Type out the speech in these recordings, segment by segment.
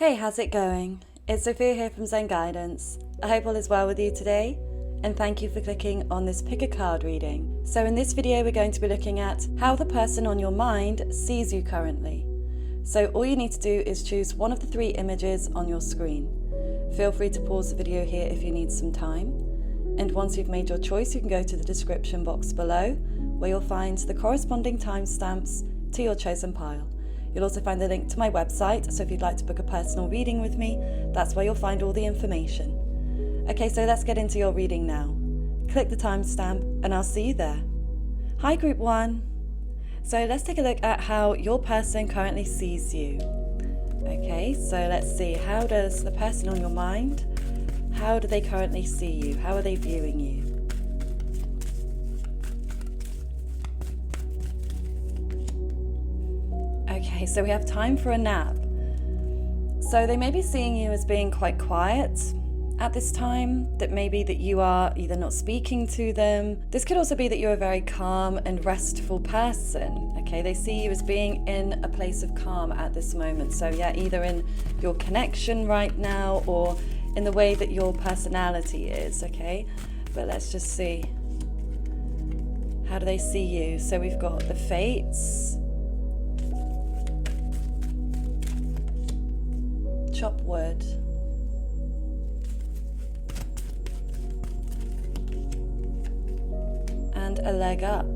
Hey, how's it going? It's Sophia here from Zen Guidance. I hope all is well with you today, and thank you for clicking on this pick a card reading. So in this video, we're going to be looking at how the person on your mind sees you currently. So all you need to do is choose one of the three images on your screen. Feel free to pause the video here if you need some time. And once you've made your choice, you can go to the description box below, where you'll find the corresponding timestamps to your chosen pile. You'll also find the link to my website, so if you'd like to book a personal reading with me, that's where you'll find all the information. Okay, so let's get into your reading now. Click the timestamp and I'll see you there. Hi Group 1. So let's take a look at how your person currently sees you. Okay, so let's see, how does the person on your mind, how do they currently see you? How are they viewing you? Okay, so we have time for a nap. So they may be seeing you as being quite quiet at this time, that maybe that you are either not speaking to them. This could also be that you're a very calm and restful person. Okay, they see you as being in a place of calm at this moment. So yeah, either in your connection right now or in the way that your personality is, okay? But let's just see. How do they see you? So we've got the Fates, chop wood, and a leg up.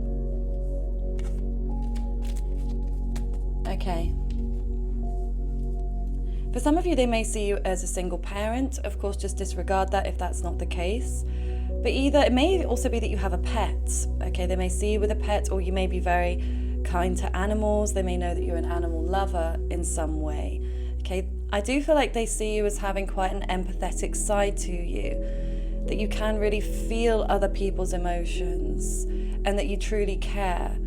Okay. For some of you, they may see you as a single parent. Of course, just disregard that if that's not the case. But either, it may also be that you have a pet. Okay, they may see you with a pet, or you may be very kind to animals. They may know that you're an animal lover in some way. Okay, I do feel like they see you as having quite an empathetic side to you, that you can really feel other people's emotions and that you truly care.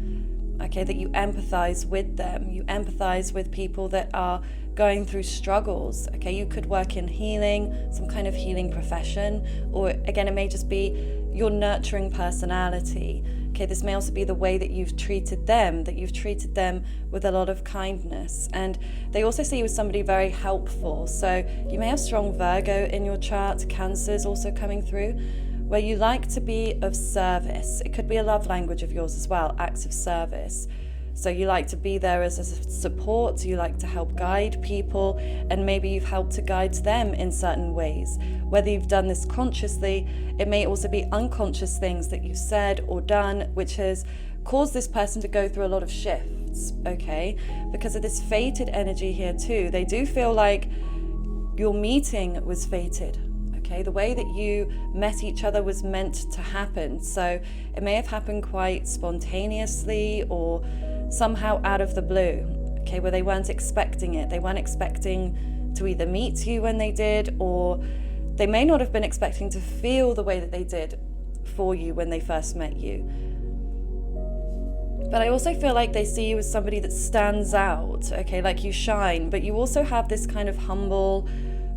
Okay, that you empathize with them. You empathize with people that are going through struggles. Okay, you could work in healing, some kind of healing profession, or again, it may just be your nurturing personality. Okay, this may also be the way that you've treated them, with a lot of kindness. And they also see you as somebody very helpful. So you may have strong Virgo in your chart, Cancer's also coming through, where you like to be of service. It could be a love language of yours as well, acts of service. So you like to be there as a support, you like to help guide people, and maybe you've helped to guide them in certain ways. Whether you've done this consciously, it may also be unconscious things that you've said or done, which has caused this person to go through a lot of shifts, okay? Because of this fated energy here too, they do feel like your meeting was fated. Okay, the way that you met each other was meant to happen. So it may have happened quite spontaneously or somehow out of the blue, okay, where they weren't expecting it. They weren't expecting to either meet you when they did, or they may not have been expecting to feel the way that they did for you when they first met you. But I also feel like they see you as somebody that stands out, okay, like you shine, but you also have this kind of humble,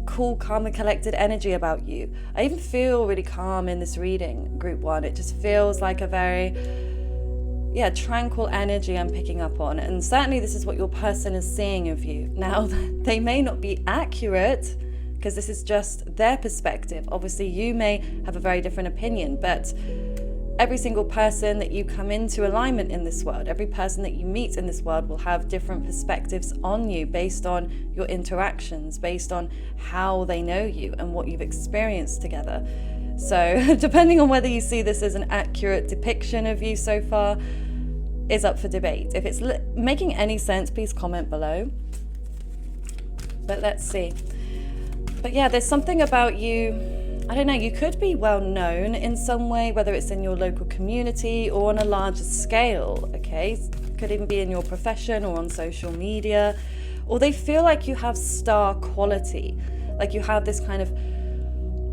cool, calm and collected energy about you. I even feel really calm in this reading, Group 1. It just feels like a very, tranquil energy I'm picking up on. And certainly this is what your person is seeing of you. Now, they may not be accurate because this is just their perspective. Obviously, you may have a very different opinion, but every single person that you come into alignment in this world, every person that you meet in this world will have different perspectives on you based on your interactions, based on how they know you and what you've experienced together. So depending on whether you see this as an accurate depiction of you so far is up for debate. If it's making any sense, please comment below. But let's see. But yeah, there's something about you, I don't know, you could be well known in some way, whether it's in your local community or on a larger scale, okay? Could even be in your profession or on social media. Or they feel like you have star quality, like you have this kind of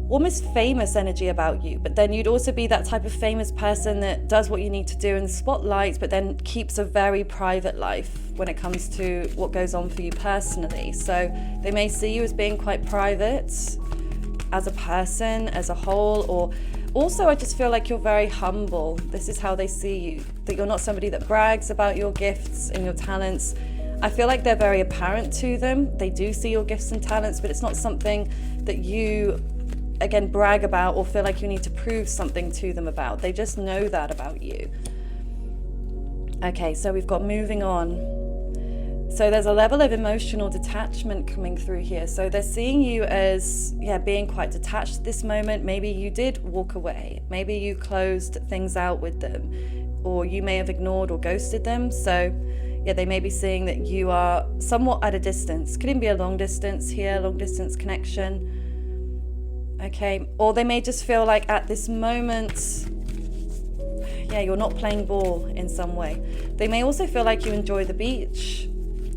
almost famous energy about you, but then you'd also be that type of famous person that does what you need to do in the spotlight, but then keeps a very private life when it comes to what goes on for you personally. So they may see you as being quite private as a person, as a whole, or also I just feel like you're very humble. This is how they see you, that you're not somebody that brags about your gifts and your talents. I feel like they're very apparent to them. They do see your gifts and talents, but it's not something that you, again, brag about or feel like you need to prove something to them about. They just know that about you. Okay, so we've got moving on. So there's a level of emotional detachment coming through here. So they're seeing you as, being quite detached at this moment. Maybe you did walk away. Maybe you closed things out with them, or you may have ignored or ghosted them. So they may be seeing that you are somewhat at a distance. Could even be a long distance here, long distance connection. Okay, or they may just feel like at this moment, you're not playing ball in some way. They may also feel like you enjoy the beach.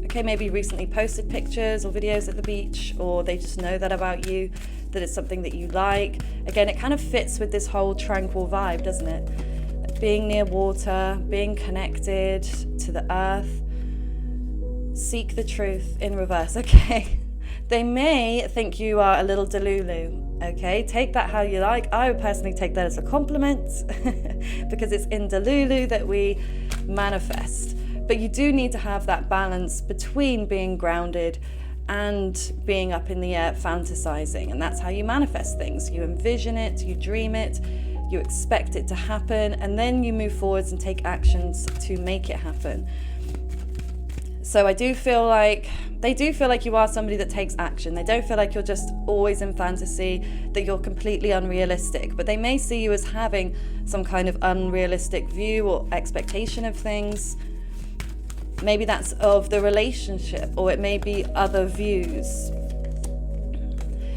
Okay, maybe recently posted pictures or videos at the beach, or they just know that about you, that it's something that you like. Again, it kind of fits with this whole tranquil vibe, doesn't it? Being near water, being connected to the earth. Seek the truth in reverse, okay? They may think you are a little delulu, okay? Take that how you like. I would personally take that as a compliment because it's in delulu that we manifest. But you do need to have that balance between being grounded and being up in the air fantasizing. And that's how you manifest things. You envision it, you dream it, you expect it to happen, and then you move forwards and take actions to make it happen. So they do feel like you are somebody that takes action. They don't feel like you're just always in fantasy, that you're completely unrealistic. But they may see you as having some kind of unrealistic view or expectation of things. Maybe that's of the relationship, or it may be other views.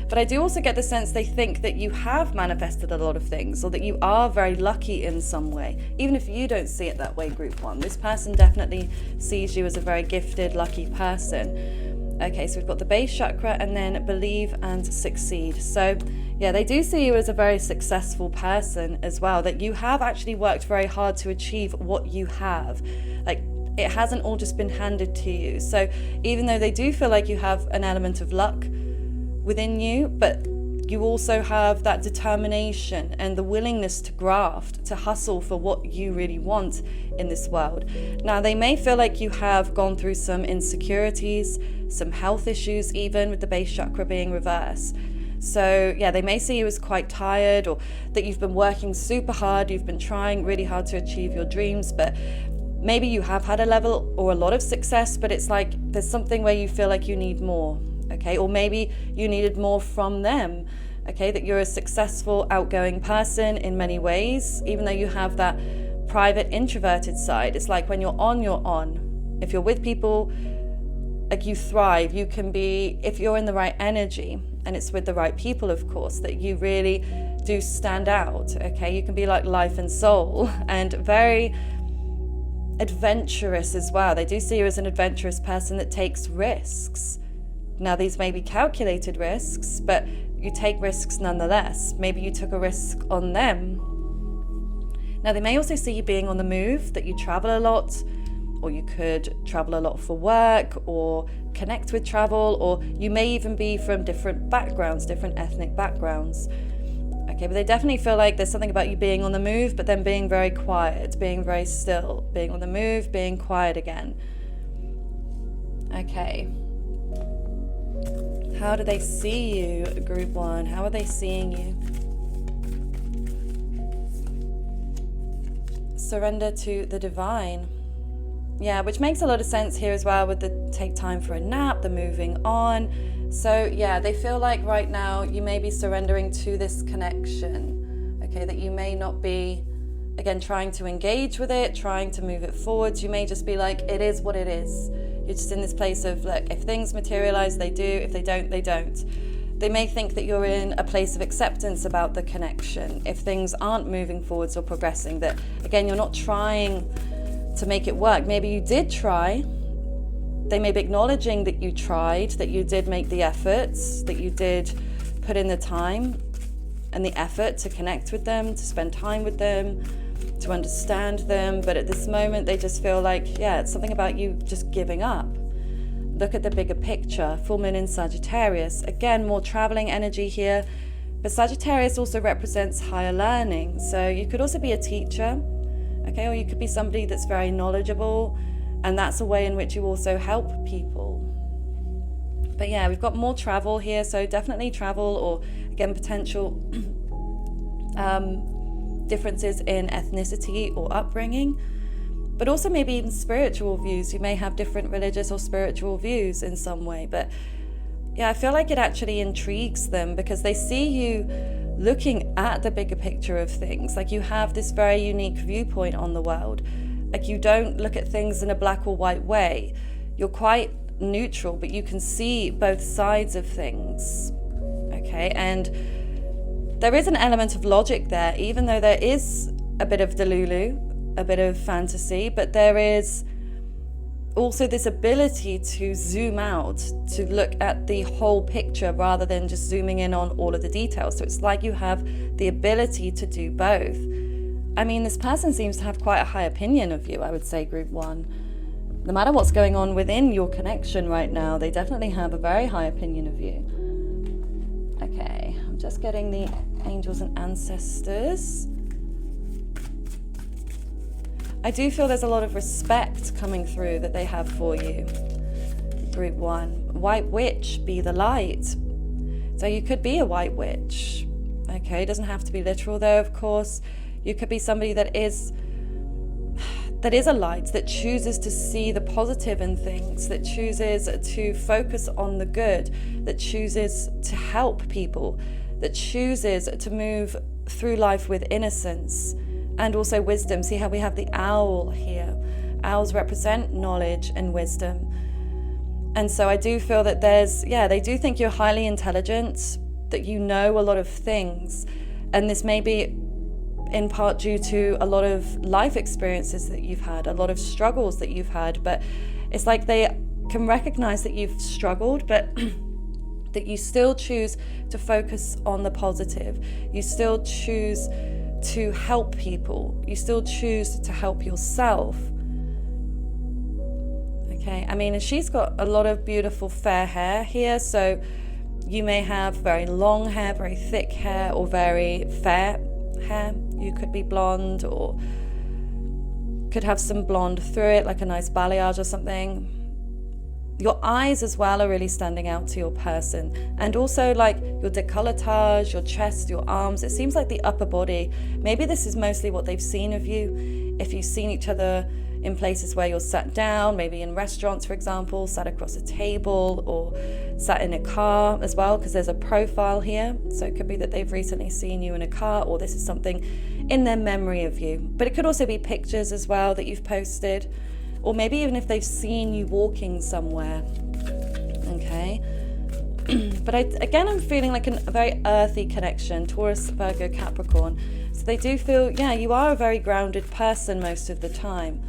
But I do also get the sense they think that you have manifested a lot of things, or that you are very lucky in some way, even if you don't see it that way, Group 1. This person definitely sees you as a very gifted, lucky person. Okay, so we've got the base chakra and then believe and succeed. So they do see you as a very successful person as well, that you have actually worked very hard to achieve what you have. Like, it hasn't all just been handed to you. So even though they do feel like you have an element of luck within you, but you also have that determination and the willingness to graft, to hustle for what you really want in this world. Now, they may feel like you have gone through some insecurities, some health issues, even with the base chakra being reversed. So they may see you as quite tired, or that you've been working super hard, you've been trying really hard to achieve your dreams, but maybe you have had a level or a lot of success, but it's like there's something where you feel like you need more, okay? Or maybe you needed more from them, okay? That you're a successful, outgoing person in many ways, even though you have that private, introverted side. It's like when you're on, you're on. If you're with people, like, you thrive. You can be, if you're in the right energy, and it's with the right people, of course, that you really do stand out, okay? You can be like life and soul, and very adventurous as well. They do see you as an adventurous person that takes risks. Now, these may be calculated risks, but you take risks nonetheless. Maybe you took a risk on them. Now, they may also see you being on the move, that you travel a lot, or you could travel a lot for work or connect with travel, or you may even be from different backgrounds, different ethnic backgrounds. Okay, but they definitely feel like there's something about you being on the move, but then being very quiet, being very still, being on the move, being quiet again. Okay. How do they see you, Group 1? How are they seeing you? Surrender to the divine. Yeah, which makes a lot of sense here as well with the take time for a nap, the moving on. So they feel like right now you may be surrendering to this connection, okay, that you may not be, again, trying to engage with it, trying to move it forwards. You may just be like, it is what it is. You're just in this place of, look, if things materialize, they do. If they don't, they don't. They may think that you're in a place of acceptance about the connection. If things aren't moving forwards or progressing, that, again, you're not trying to make it work. Maybe you did try. They may be acknowledging that you tried, that you did make the efforts, that you did put in the time and the effort to connect with them, to spend time with them, to understand them. But at this moment, they just feel like, it's something about you just giving up. Look at the bigger picture. Full moon in Sagittarius. Again, more traveling energy here. But Sagittarius also represents higher learning. So you could also be a teacher, okay? Or you could be somebody that's very knowledgeable, And that's a way in which you also help people. But yeah, we've got more travel here, so definitely travel, or again, potential differences in ethnicity or upbringing, but also maybe even spiritual views. You may have different religious or spiritual views in some way, but yeah, I feel like it actually intrigues them because they see you looking at the bigger picture of things. Like, you have this very unique viewpoint on the world. Like, you don't look at things in a black or white way. You're quite neutral, but you can see both sides of things. Okay, and there is an element of logic there, even though there is a bit of delulu, a bit of fantasy, but there is also this ability to zoom out, to look at the whole picture rather than just zooming in on all of the details. So it's like you have the ability to do both. I mean, this person seems to have quite a high opinion of you, I would say, group 1. No matter what's going on within your connection right now, they definitely have a very high opinion of you. Okay, I'm just getting the angels and ancestors. I do feel there's a lot of respect coming through that they have for you. Group 1. White witch, be the light. So you could be a white witch. Okay, it doesn't have to be literal though, of course. You could be somebody that is a light, that chooses to see the positive in things, that chooses to focus on the good, that chooses to help people, that chooses to move through life with innocence and also wisdom. See how we have the owl here. Owls represent knowledge and wisdom. And so I do feel that they do think you're highly intelligent, that you know a lot of things. And this may be in part due to a lot of life experiences that you've had, a lot of struggles that you've had. But it's like they can recognize that you've struggled, but that you still choose to focus on the positive. You still choose to help people. You still choose to help yourself. Okay, I mean, and she's got a lot of beautiful fair hair here, so you may have very long hair, very thick hair, or very fair hair. You could be blonde, or could have some blonde through it, like a nice balayage or something. Your eyes as well are really standing out to your person, and also like your décolletage, your chest, your arms. It seems like the upper body, maybe this is mostly what they've seen of you. If you've seen each other in places where you're sat down, maybe in restaurants, for example, sat across a table, or sat in a car as well, because there's a profile here. So it could be that they've recently seen you in a car, or this is something in their memory of you. But it could also be pictures as well that you've posted, or maybe even if they've seen you walking somewhere. Okay. But I'm feeling like a very earthy connection, Taurus, Virgo, Capricorn. So they do feel, you are a very grounded person most of the time.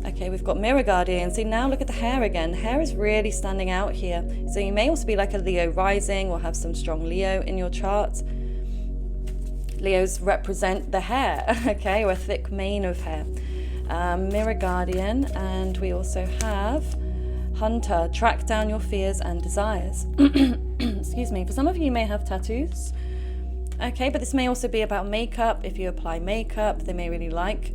Okay, we've got Mirror Guardian. See, now look at the hair again. Hair is really standing out here. So you may also be like a Leo rising, or have some strong Leo in your chart. Leos represent the hair, okay, or a thick mane of hair. Mirror Guardian, and we also have Hunter, track down your fears and desires. Excuse me. For some of you may have tattoos. Okay, but this may also be about makeup. If you apply makeup, they may really like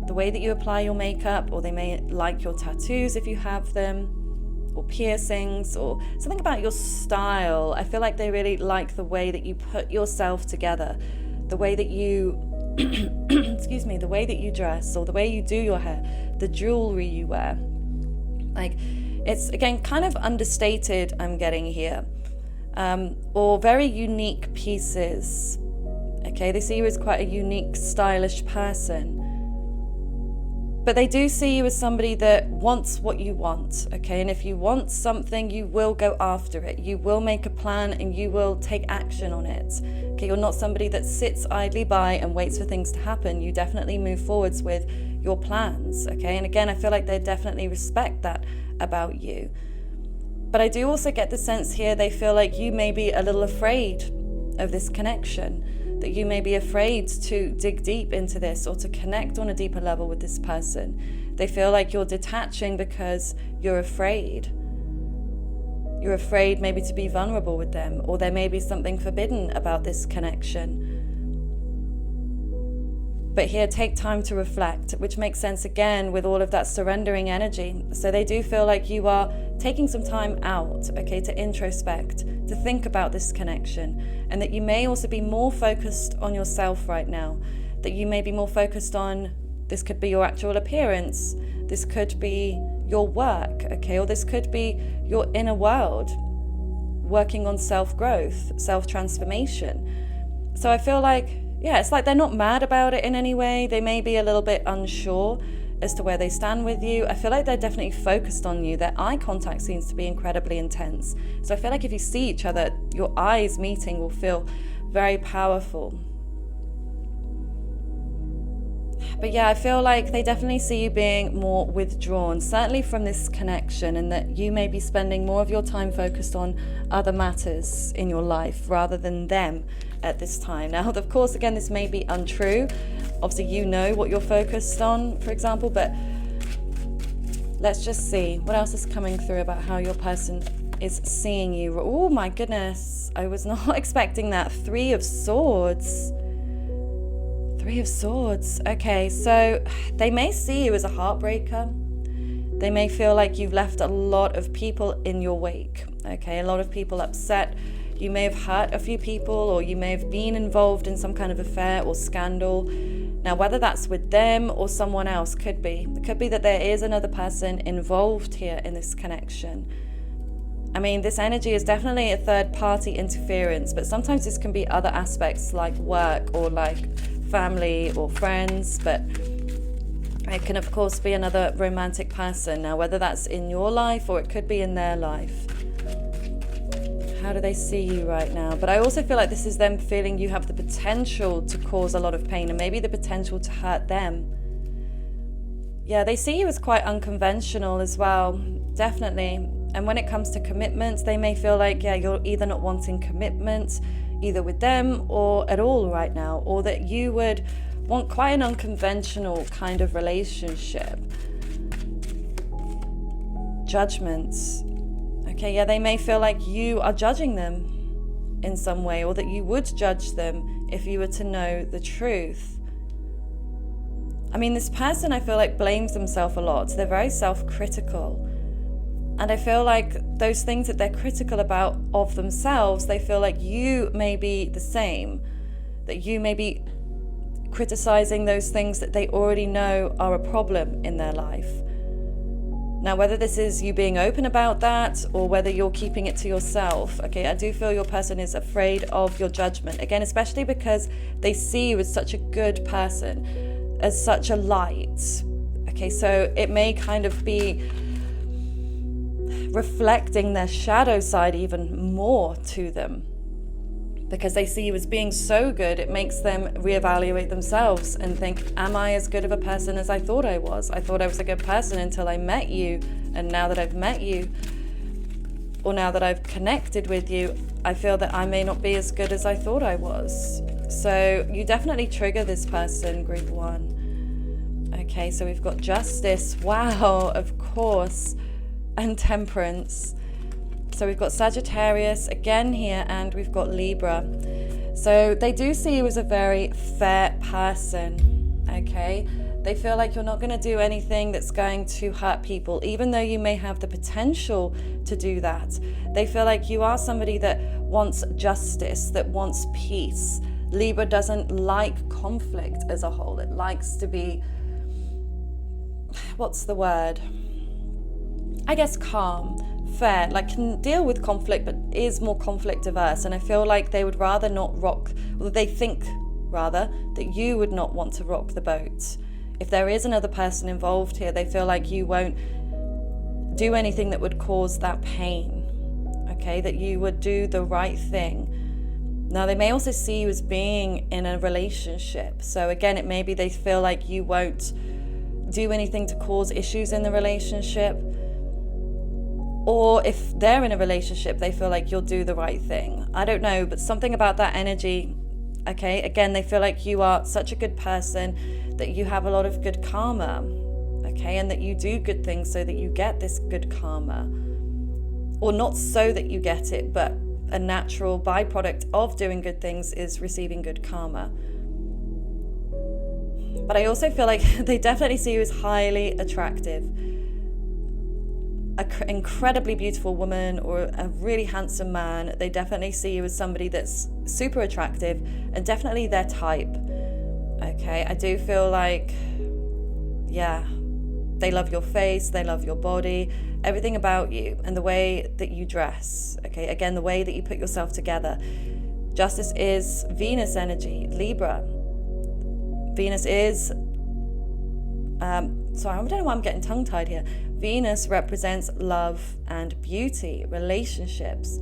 the way that you apply your makeup, or they may like your tattoos if you have them, or piercings, or something about your style. I feel like they really like the way that you put yourself together, the way that you excuse me, the way that you dress, or the way you do your hair, the jewelry you wear. Like, it's again kind of understated, I'm getting here, or very unique pieces. Okay, they see you as quite a unique, stylish person. But they do see you as somebody that wants what you want, okay? And if you want something, you will go after it. You will make a plan and you will take action on it. Okay, you're not somebody that sits idly by and waits for things to happen. You definitely move forwards with your plans, okay? And again, I feel like they definitely respect that about you. But I do also get the sense here they feel like you may be a little afraid of this connection, that you may be afraid to dig deep into this or to connect on a deeper level with this person. They feel like you're detaching because you're afraid. You're afraid maybe to be vulnerable with them, or there may be something forbidden about this connection. But here, take time to reflect, which makes sense again with all of that surrendering energy. So they do feel like you are taking some time out, okay, to introspect, to think about this connection, and that you may also be more focused on yourself right now, that you may be more focused on, this could be your actual appearance, this could be your work, okay, or this could be your inner world, working on self-growth, self-transformation. So I feel like, yeah, it's like they're not mad about it in any way. They may be a little bit unsure as to where they stand with you. I feel like they're definitely focused on you. Their eye contact seems to be incredibly intense. So I feel like if you see each other, your eyes meeting will feel very powerful. But yeah, I feel like they definitely see you being more withdrawn, certainly from this connection, and that you may be spending more of your time focused on other matters in your life rather than them at this time. Now, of course, again, this may be untrue. Obviously, you know what you're focused on, for example, but let's just see what else is coming through about how your person is seeing you. Oh my goodness, I was not expecting that. 3 of Swords. 3 of Swords. Okay, so they may see you as a heartbreaker. They may feel like you've left a lot of people in your wake. Okay, a lot of people upset. You may have hurt a few people, or you may have been involved in some kind of affair or scandal. Now, whether that's with them or someone else, could be. It could be that there is another person involved here in this connection. I mean, this energy is definitely a third-party interference, but sometimes this can be other aspects like work or like family or friends, but it can of course be another romantic person. Now, whether that's in your life or it could be in their life. How do they see you right now? But I also feel like this is them feeling you have the potential to cause a lot of pain and maybe the potential to hurt them. Yeah, they see you as quite unconventional as well, definitely. And when it comes to commitments, they may feel like, yeah, you're either not wanting commitment, either with them or at all right now, or that you would want quite an unconventional kind of relationship. Judgments. Okay, yeah, they may feel like you are judging them in some way, or that you would judge them if you were to know the truth. I mean, this person, I feel like, blames themselves a lot. They're very self-critical. And I feel like those things that they're critical about of themselves, they feel like you may be the same, that you may be criticizing those things that they already know are a problem in their life. Now, whether this is you being open about that or whether you're keeping it to yourself, okay, I do feel your person is afraid of your judgment. Again, especially because they see you as such a good person, as such a light. Okay, so it may kind of be reflecting their shadow side even more to them, because they see you as being so good. It makes them reevaluate themselves and think, am I as good of a person as I thought I was? I thought I was a good person until I met you, and now that I've met you, or now that I've connected with you, I feel that I may not be as good as I thought I was. So you definitely trigger this person, group 1. Okay, so we've got Justice, wow, of course, and Temperance. So we've got Sagittarius again here, and we've got Libra. So they do see you as a very fair person, okay? They feel like you're not going to do anything that's going to hurt people, even though you may have the potential to do that. They feel like you are somebody that wants justice, that wants peace. Libra doesn't like conflict as a whole. It likes to be, what's the word? I guess calm, fair, like can deal with conflict, but is more conflict averse. And I feel like they would rather not rock, or they think rather that you would not want to rock the boat. If there is another person involved here, they feel like you won't do anything that would cause that pain, okay, that you would do the right thing. Now, they may also see you as being in a relationship. So again, it may be they feel like you won't do anything to cause issues in the relationship. Or if they're in a relationship, they feel like you'll do the right thing. I don't know, but something about that energy, okay? Again, they feel like you are such a good person, that you have a lot of good karma, okay? And that you do good things so that you get this good karma. Or not so that you get it, but a natural byproduct of doing good things is receiving good karma. But I also feel like they definitely see you as highly attractive. An incredibly beautiful woman or a really handsome man, they definitely see you as somebody that's super attractive and definitely their type. Okay, I do feel like, yeah, they love your face, they love your body, everything about you, and the way that you dress. Okay, again, the way that you put yourself together. Justice is Venus energy, Libra. Venus is, sorry, I don't know why I'm getting tongue-tied here. Venus represents love and beauty, relationships.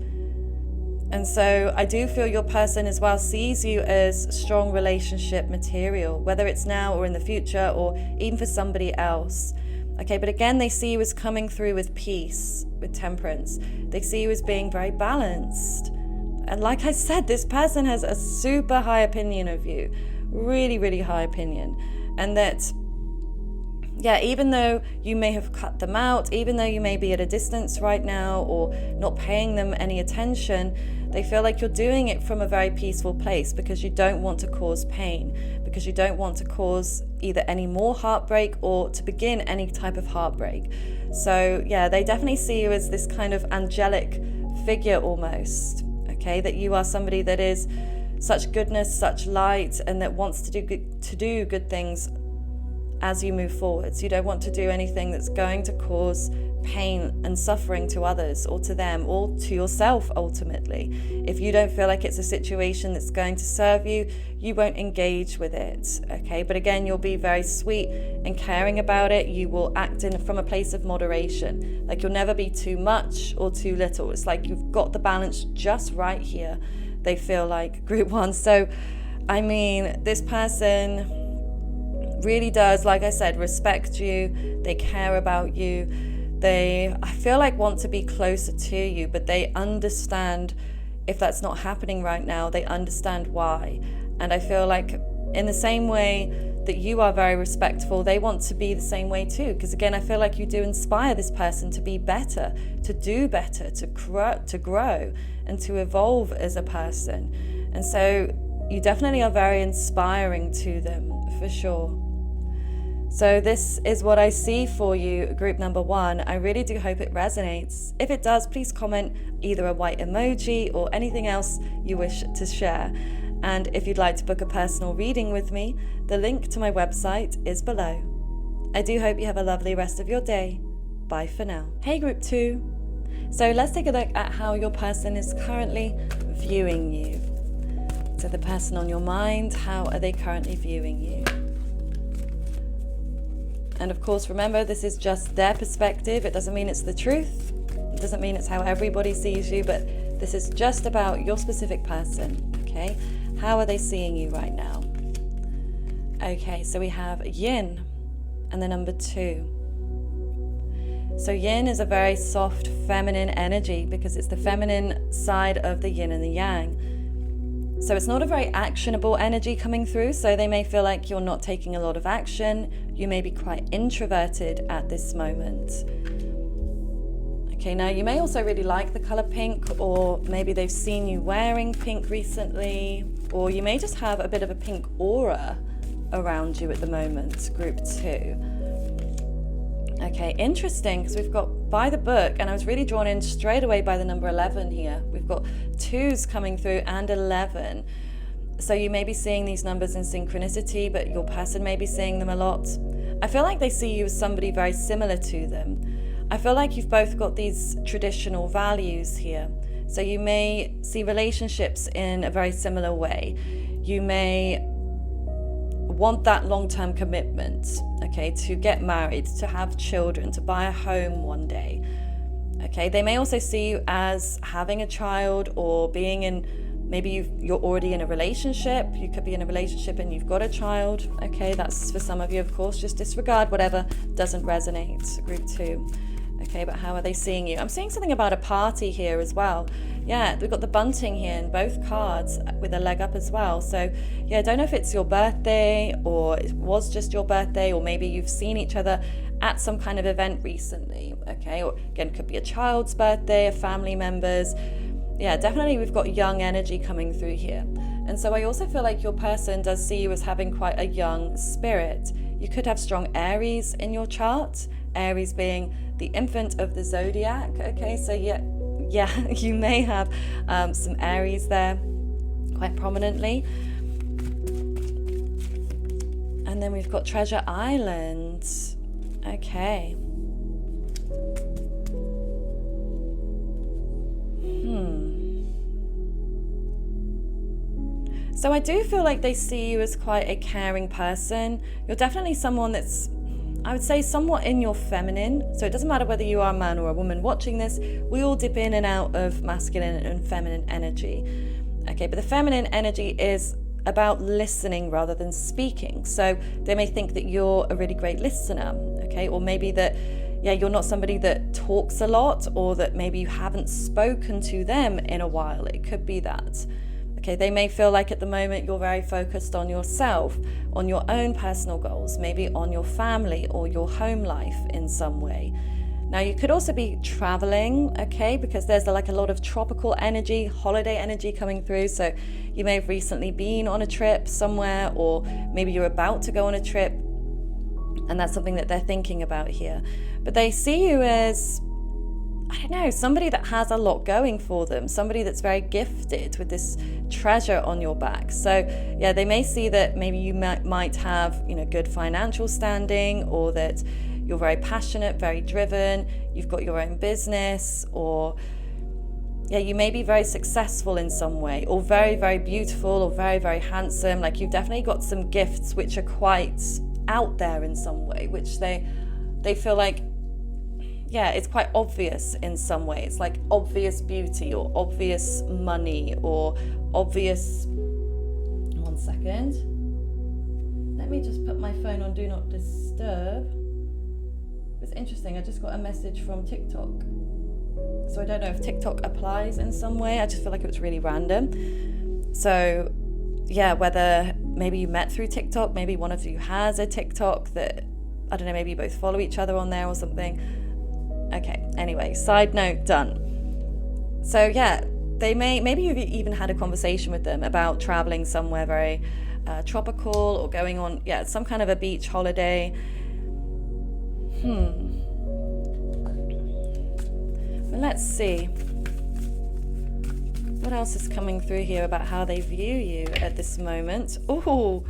And so I do feel your person as well sees you as strong relationship material, whether it's now or in the future or even for somebody else. Okay, but again, they see you as coming through with peace, with temperance. They see you as being very balanced. And like I said, this person has a super high opinion of you, really, really high opinion. And that, yeah, even though you may have cut them out, even though you may be at a distance right now or not paying them any attention, they feel like you're doing it from a very peaceful place because you don't want to cause pain, because you don't want to cause either any more heartbreak or to begin any type of heartbreak. So yeah, they definitely see you as this kind of angelic figure almost, okay, that you are somebody that is such goodness, such light, and that wants to do good things as you move forwards. You don't want to do anything that's going to cause pain and suffering to others or to them or to yourself ultimately. If you don't feel like it's a situation that's going to serve you, you won't engage with it, okay? But again, you'll be very sweet and caring about it. You will act in from a place of moderation. Like you'll never be too much or too little. It's like you've got the balance just right here, they feel like, group one. So, I mean, this person really does, like I said, respect you. They care about you. They, I feel like, want to be closer to you, but they understand if that's not happening right now, they understand why. And I feel like in the same way that you are very respectful, they want to be the same way too. Because again, I feel like you do inspire this person to be better, to do better, to grow and to evolve as a person. And so you definitely are very inspiring to them, for sure. So this is what I see for you, group number one. I really do hope it resonates. If it does, please comment either a white emoji or anything else you wish to share. And if you'd like to book a personal reading with me, the link to my website is below. I do hope you have a lovely rest of your day. Bye for now. Hey group two. So let's take a look at how your person is currently viewing you. So the person on your mind, how are they currently viewing you? And of course, remember, this is just their perspective. It doesn't mean it's the truth. It doesn't mean it's how everybody sees you, but this is just about your specific person, okay? How are they seeing you right now? Okay, so we have yin and the number 2. So yin is a very soft, feminine energy because it's the feminine side of the yin and the yang. So it's not a very actionable energy coming through, so they may feel like you're not taking a lot of action. You may be quite introverted at this moment. Okay, now you may also really like the color pink, or maybe they've seen you wearing pink recently, or you may just have a bit of a pink aura around you at the moment, group 2. Okay, interesting, because we've got by the book, and I was really drawn in straight away by the number 11 here. We've got 2s coming through and 11. So you may be seeing these numbers in synchronicity, but your person may be seeing them a lot. I feel like they see you as somebody very similar to them. I feel like you've both got these traditional values here. So you may see relationships in a very similar way. You may want that long-term commitment, okay, to get married, to have children, to buy a home one day. Okay, they may also see you as having a child or being in, maybe you're already in a relationship. You could be in a relationship and you've got a child. Okay, that's for some of you, of course. Just disregard whatever doesn't resonate, group 2. Okay, but how are they seeing you? I'm seeing something about a party here as well. Yeah, we've got the bunting here in both cards with a leg up as well. So yeah, I don't know if it's your birthday or it was just your birthday, or maybe you've seen each other at some kind of event recently. Okay, or again, it could be a child's birthday, a family member's. Yeah, definitely we've got young energy coming through here. And so I also feel like your person does see you as having quite a young spirit. You could have strong Aries in your chart, Aries being the infant of the zodiac. Okay, so yeah, you may have some Aries there quite prominently. And then we've got Treasure Island. Okay. So I do feel like they see you as quite a caring person. You're definitely someone that's, I would say, somewhat in your feminine. So it doesn't matter whether you are a man or a woman watching this, we all dip in and out of masculine and feminine energy. Okay, but the feminine energy is about listening rather than speaking. So they may think that you're a really great listener, okay? Or maybe that, you're not somebody that talks a lot, or that maybe you haven't spoken to them in a while. It could be that. Okay, they may feel like at the moment you're very focused on yourself, on your own personal goals, maybe on your family or your home life in some way. Now, you could also be traveling, okay, because there's like a lot of tropical energy, holiday energy coming through. So you may have recently been on a trip somewhere, or maybe you're about to go on a trip, and that's something that they're thinking about here. But they see you as, I don't know, somebody that has a lot going for them, somebody that's very gifted with this treasure on your back. So yeah, they may see that maybe you might have, good financial standing, or that you're very passionate, very driven, you've got your own business, or you may be very successful in some way, or very, very beautiful, or very, very handsome. Like, you've definitely got some gifts which are quite out there in some way, which they feel like, it's quite obvious in some way. It's like obvious beauty, or obvious money, or obvious... One second. Let me just put my phone on Do Not Disturb. It's interesting, I just got a message from TikTok. So I don't know if TikTok applies in some way. I just feel like it was really random. So whether maybe you met through TikTok, maybe one of you has a TikTok that, I don't know, maybe you both follow each other on there or something. Okay, anyway, side note done. So maybe you've even had a conversation with them about traveling somewhere very tropical, or going on, some kind of a beach holiday. Well, let's see. What else is coming through here about how they view you at this moment? Oh,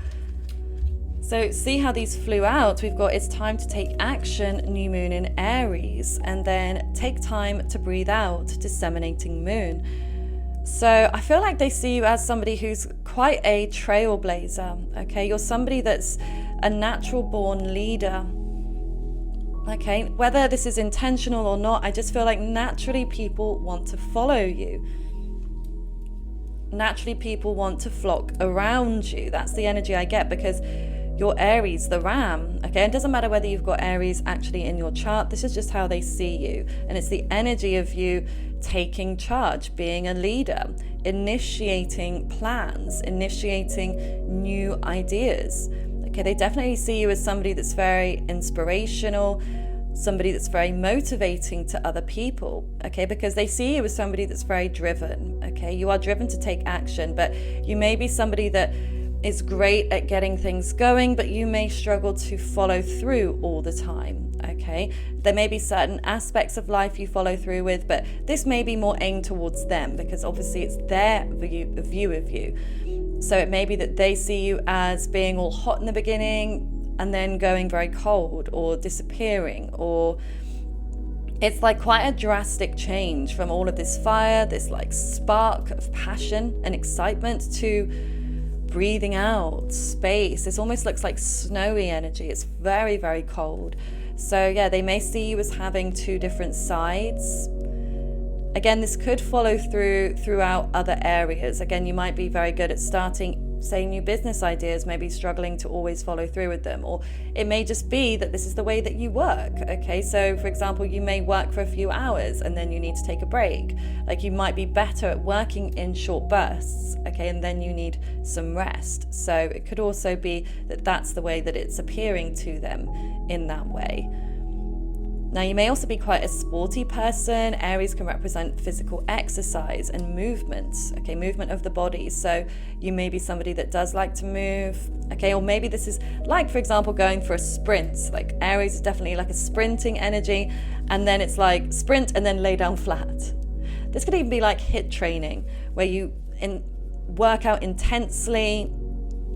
so see how these flew out. We've got, it's time to take action, new moon in Aries, and then take time to breathe out, disseminating moon. So I feel like they see you as somebody who's quite a trailblazer, okay? You're somebody that's a natural born leader, okay? Whether this is intentional or not, I just feel like naturally people want to follow you. Naturally people want to flock around you. That's the energy I get, because you're Aries, the ram, okay? It doesn't matter whether you've got Aries actually in your chart. This is just how they see you. And it's the energy of you taking charge, being a leader, initiating plans, initiating new ideas. Okay, they definitely see you as somebody that's very inspirational, somebody that's very motivating to other people, okay? Because they see you as somebody that's very driven, okay? You are driven to take action, but you may be somebody that is great at getting things going, but you may struggle to follow through all the time, okay? There may be certain aspects of life you follow through with, but this may be more aimed towards them, because obviously it's their view of you. So it may be that they see you as being all hot in the beginning and then going very cold or disappearing, or it's like quite a drastic change from all of this fire, this like spark of passion and excitement, to breathing out space. This almost looks like snowy energy. It's very, very cold. So they may see you as having two different sides. Again, this could follow throughout other areas. Again, you might be very good at starting, say, new business ideas, maybe struggling to always follow through with them. Or it may just be that this is the way that you work, okay? So, for example, you may work for a few hours and then you need to take a break. Like, you might be better at working in short bursts, okay? And then you need some rest. So it could also be that that's the way that it's appearing to them in that way. Now, you may also be quite a sporty person. Aries can represent physical exercise and movement, okay, movement of the body. So you may be somebody that does like to move, okay, or maybe this is like, for example, going for a sprint. Like Aries is definitely like a sprinting energy, and then it's like sprint and then lay down flat. This could even be like HIIT training, where you work out intensely,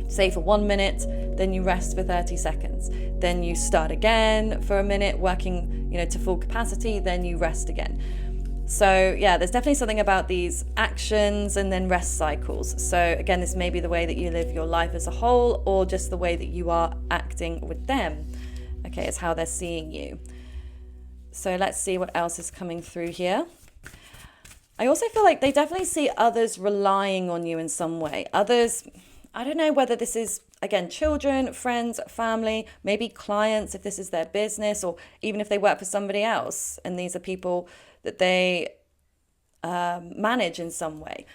say for 1 minute, then you rest for 30 seconds. Then you start again for a minute, working, to full capacity, then you rest again. So yeah, there's definitely something about these actions and then rest cycles. So again, this may be the way that you live your life as a whole, or just the way that you are acting with them. Okay, it's how they're seeing you. So let's see what else is coming through here. I also feel like they definitely see others relying on you in some way. Others, I don't know whether this is, again, children, friends, family, maybe clients if this is their business, or even if they work for somebody else and these are people that they manage in some way.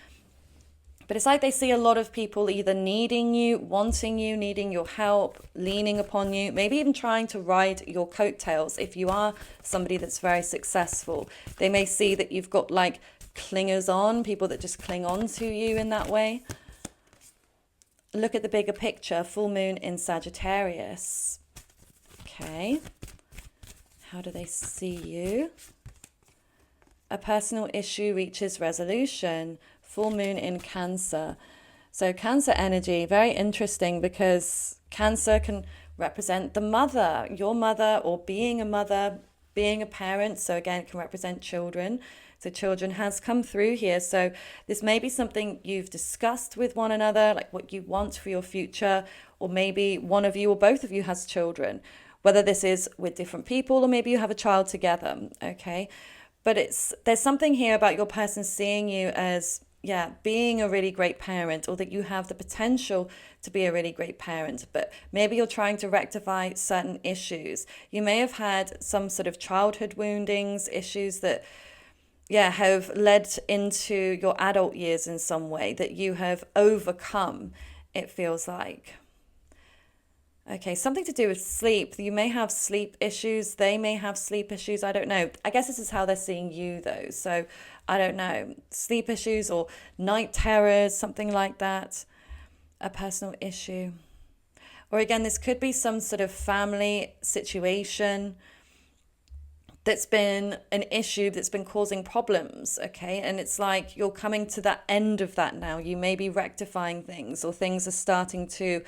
But it's like they see a lot of people either needing you, wanting you, needing your help, leaning upon you, maybe even trying to ride your coattails. If you are somebody that's very successful, they may see that you've got like clingers on, people that just cling on to you in that way. Look at the bigger picture, full moon in Sagittarius. Okay. How do they see you? A personal issue reaches resolution. Full moon in Cancer. So Cancer energy, very interesting, because Cancer can represent the mother, your mother, or being a mother, being a parent. So again, it can represent children. So children has come through here. So this may be something you've discussed with one another, like what you want for your future, or maybe one of you or both of you has children, whether this is with different people or maybe you have a child together, okay? But there's something here about your person seeing you as, being a really great parent, or that you have the potential to be a really great parent, but maybe you're trying to rectify certain issues. You may have had some sort of childhood woundings, issues that have led into your adult years in some way that you have overcome, it feels like. Okay, something to do with sleep. You may have sleep issues. They may have sleep issues. I don't know. I guess this is how they're seeing you, though. So I don't know. Sleep issues or night terrors, something like that. A personal issue. Or again, this could be some sort of family situation that's been an issue that's been causing problems, okay? And it's like you're coming to that end of that now. You may be rectifying things, or things are starting to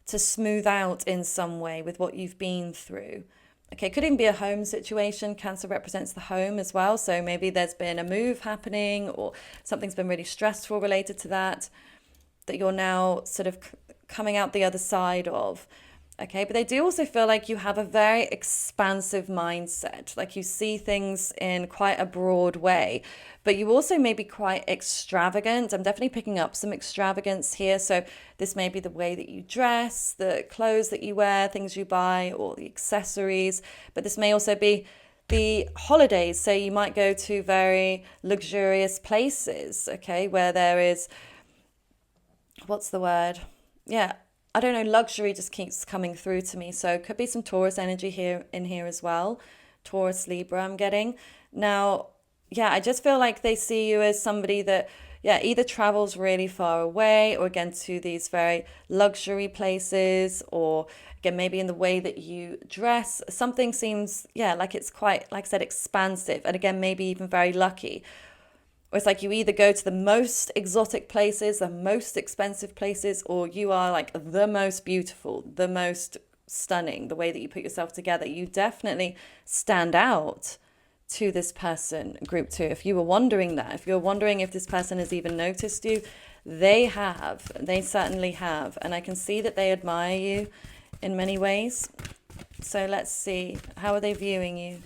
smooth out in some way with what you've been through. Okay, could even be a home situation. Cancer represents the home as well. So maybe there's been a move happening, or something's been really stressful related to that you're now sort of coming out the other side of. Okay, but they do also feel like you have a very expansive mindset, like you see things in quite a broad way, but you also may be quite extravagant. I'm definitely picking up some extravagance here. So this may be the way that you dress, the clothes that you wear, things you buy, or the accessories, but this may also be the holidays. So you might go to very luxurious places, okay, where there is, what's the word? I don't know, luxury just keeps coming through to me. So could be some Taurus energy here as well. Taurus, Libra, I'm getting. Now, I just feel like they see you as somebody that, either travels really far away, or again to these very luxury places, or again, maybe in the way that you dress. Something seems, like it's quite, like I said, expansive. And again, maybe even very lucky. Or it's like you either go to the most exotic places, the most expensive places, or you are like the most beautiful, the most stunning, the way that you put yourself together. You definitely stand out to this person, group 2. If you were wondering that, if you're wondering if this person has even noticed you, they have. They certainly have. And I can see that they admire you in many ways. So let's see. How are they viewing you?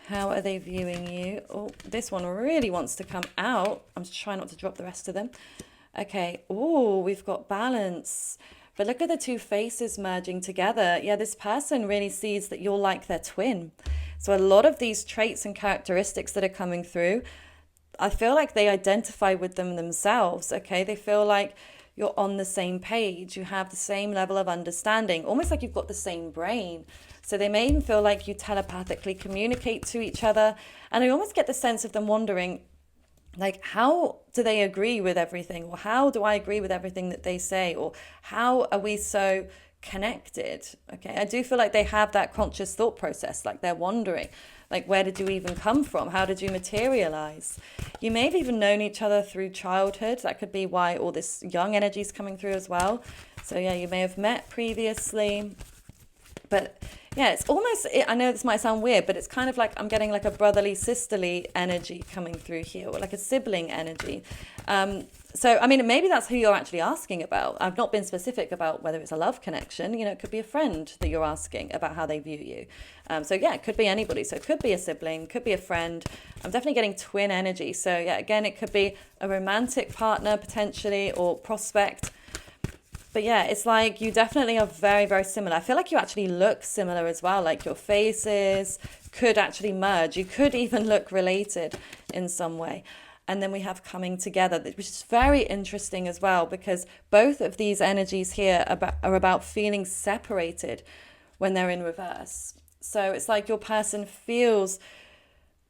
How are they viewing you? Oh, this one really wants to come out. I'm just trying not to drop the rest of them. Okay. Oh, we've got balance. But look at the two faces merging together. This person really sees that you're like their twin. So a lot of these traits and characteristics that are coming through, I feel like they identify with them themselves, okay? They feel like you're on the same page, you have the same level of understanding, almost like you've got the same brain. So they may even feel like you telepathically communicate to each other. And I almost get the sense of them wondering, like, how do they agree with everything? Or how do I agree with everything that they say? Or how are we so connected? Okay, I do feel like they have that conscious thought process, like they're wondering, like, where did you even come from? How did you materialize? You may have even known each other through childhood. That could be why all this young energy is coming through as well. So yeah, you may have met previously. But yeah, it's almost, I know this might sound weird, but it's kind of like I'm getting like a brotherly, sisterly energy coming through here, or like a sibling energy. So, I mean, maybe that's who you're actually asking about. I've not been specific about whether it's a love connection. You know, it could be a friend that you're asking about how they view you. So yeah, it could be anybody. So it could be a sibling, could be a friend. I'm definitely getting twin energy. So yeah, again, it could be a romantic partner potentially, or prospect. But yeah, it's like you definitely are very, very similar. I feel like you actually look similar as well. Like your faces could actually merge. You could even look related in some way. And then we have coming together, which is very interesting as well, because both of these energies here are about feeling separated when they're in reverse. So it's like your person feels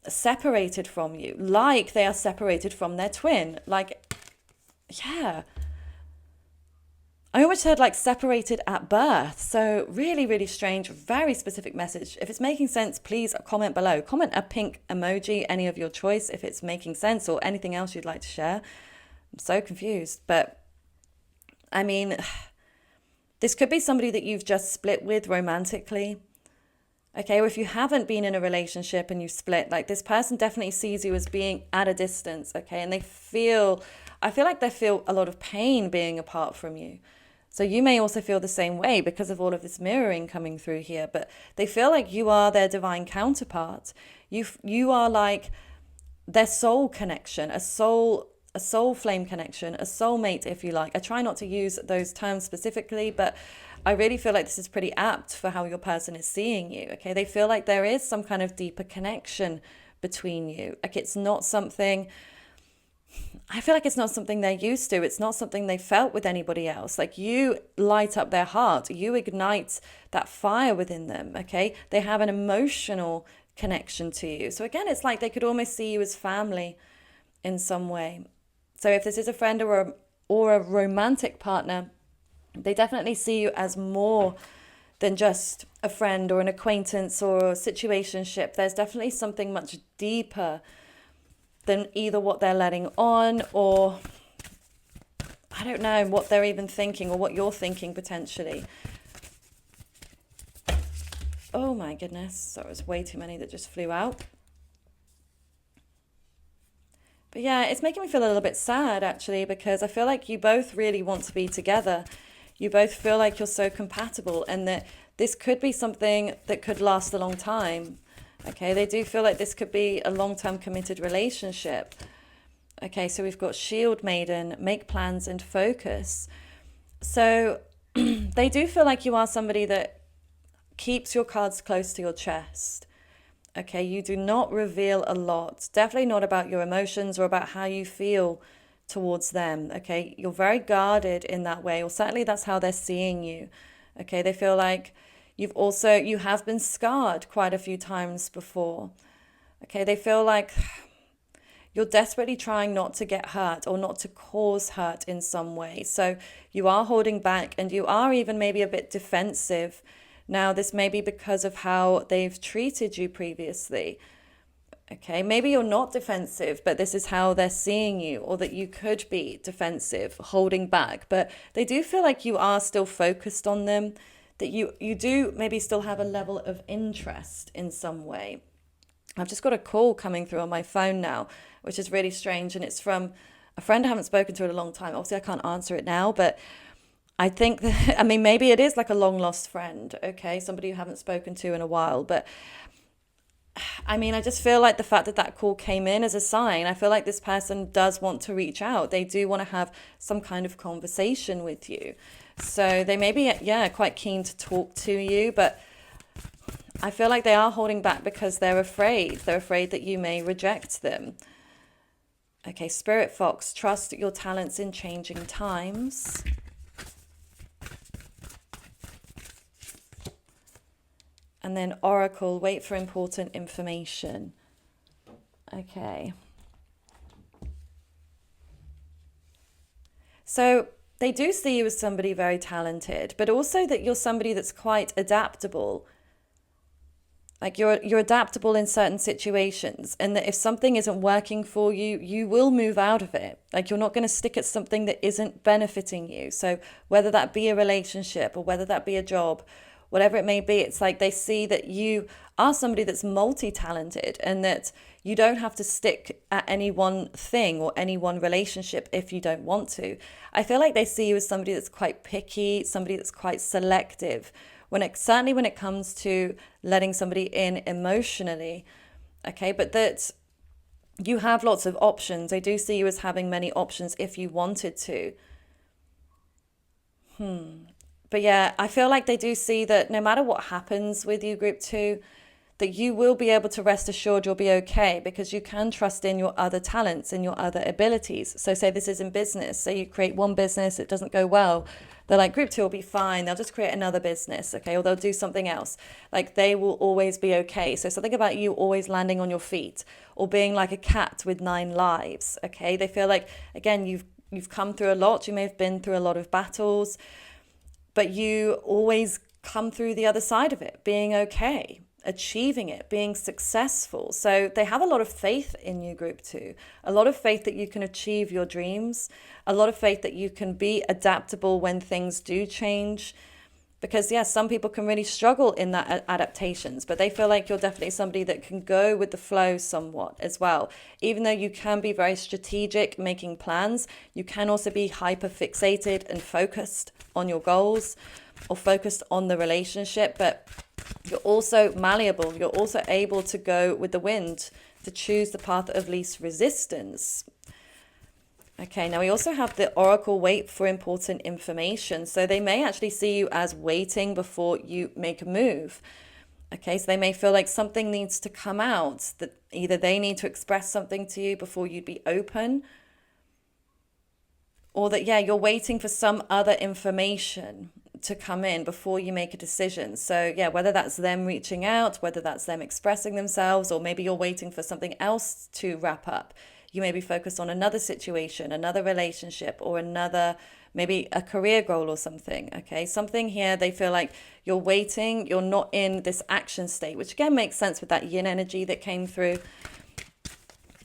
separated from you, like they are separated from their twin. Like, yeah. I always heard like separated at birth. So really, really strange, very specific message. If it's making sense, please comment below. Comment a pink emoji, any of your choice, if it's making sense, or anything else you'd like to share. I'm so confused. But I mean, this could be somebody that you've just split with romantically. Okay, or if you haven't been in a relationship and you split, like this person definitely sees you as being at a distance, okay? And I feel like they feel a lot of pain being apart from you. So you may also feel the same way because of all of this mirroring coming through here, but they feel like you are their divine counterpart. You are like their soul connection, a soul flame connection, a soulmate, if you like. I try not to use those terms specifically, but I really feel like this is pretty apt for how your person is seeing you. Okay, they feel like there is some kind of deeper connection between you. Like it's not something, I feel like it's not something they're used to. It's not something they felt with anybody else. Like you light up their heart. You ignite that fire within them, okay? They have an emotional connection to you. So again, it's like they could almost see you as family in some way. So if this is a friend or a romantic partner, they definitely see you as more than just a friend or an acquaintance or a situationship. There's definitely something much deeper than either what they're letting on, or I don't know what they're even thinking, or what you're thinking potentially. Oh my goodness, so it was way too many that just flew out. But yeah, it's making me feel a little bit sad actually, because I feel like you both really want to be together. You both feel like you're so compatible, and that this could be something that could last a long time. Okay, they do feel like this could be a long-term committed relationship. Okay, so we've got Shield Maiden, make plans and focus. So they do feel like you are somebody that keeps your cards close to your chest. Okay, you do not reveal a lot. Definitely not about your emotions or about how you feel towards them. Okay, you're very guarded in that way, or certainly that's how they're seeing you. Okay, they feel like you have been scarred quite a few times before. Okay, they feel like you're desperately trying not to get hurt or not to cause hurt in some way. So you are holding back, and you are even maybe a bit defensive. Now, this may be because of how they've treated you previously. Okay, maybe you're not defensive, but this is how they're seeing you, or that you could be defensive, holding back. But they do feel like you are still focused on them, that you do maybe still have a level of interest in some way. I've just got a call coming through on my phone now, which is really strange, and it's from a friend I haven't spoken to in a long time. Obviously, I can't answer it now, but I think that, I mean, maybe it is like a long lost friend, okay? Somebody you haven't spoken to in a while, but I mean, I just feel like the fact that that call came in as a sign, I feel like this person does want to reach out. They do want to have some kind of conversation with you. So they may be, yeah, quite keen to talk to you, but I feel like they are holding back because they're afraid. They're afraid that you may reject them. Okay, Spirit Fox, trust your talents in changing times. And then Oracle, wait for important information. Okay. So they do see you as somebody very talented, but also that you're somebody that's quite adaptable. Like you're adaptable in certain situations, and that if something isn't working for you, you will move out of it. Like you're not going to stick at something that isn't benefiting you. So whether that be a relationship or whether that be a job, whatever it may be, it's like they see that you are somebody that's multi-talented and that you don't have to stick at any one thing or any one relationship if you don't want to. I feel like they see you as somebody that's quite picky, somebody that's quite selective. Certainly when it comes to letting somebody in emotionally, okay, but that you have lots of options. I do see you as having many options if you wanted to. But yeah, I feel like they do see that no matter what happens with you, group 2, that you will be able to rest assured you'll be okay because you can trust in your other talents and your other abilities. So say this is in business. Say you create one business, it doesn't go well. They're like, group 2 will be fine. They'll just create another business, okay? Or they'll do something else. Like they will always be okay. So something about you always landing on your feet or being like a cat with 9 lives, okay? They feel like, again, you've come through a lot. You may have been through a lot of battles, but you always come through the other side of it, being okay, achieving it, being successful. So they have a lot of faith in you, group 2, a lot of faith that you can achieve your dreams, a lot of faith that you can be adaptable when things do change. Because yes, some people can really struggle in that adaptations, but they feel like you're definitely somebody that can go with the flow somewhat as well. Even though you can be very strategic, making plans, you can also be hyper fixated and focused on your goals or focused on the relationship, but you're also malleable. You're also able to go with the wind, to choose the path of least resistance. Okay, now we also have the Oracle, wait for important information. So they may actually see you as waiting before you make a move. Okay, so they may feel like something needs to come out, that either they need to express something to you before you'd be open, or that, yeah, you're waiting for some other information to come in before you make a decision. So yeah, whether that's them reaching out, whether that's them expressing themselves, or maybe you're waiting for something else to wrap up. You may be focused on another situation, another relationship, or another, maybe a career goal or something, okay? Something here, they feel like you're waiting, you're not in this action state, which again makes sense with that yin energy that came through.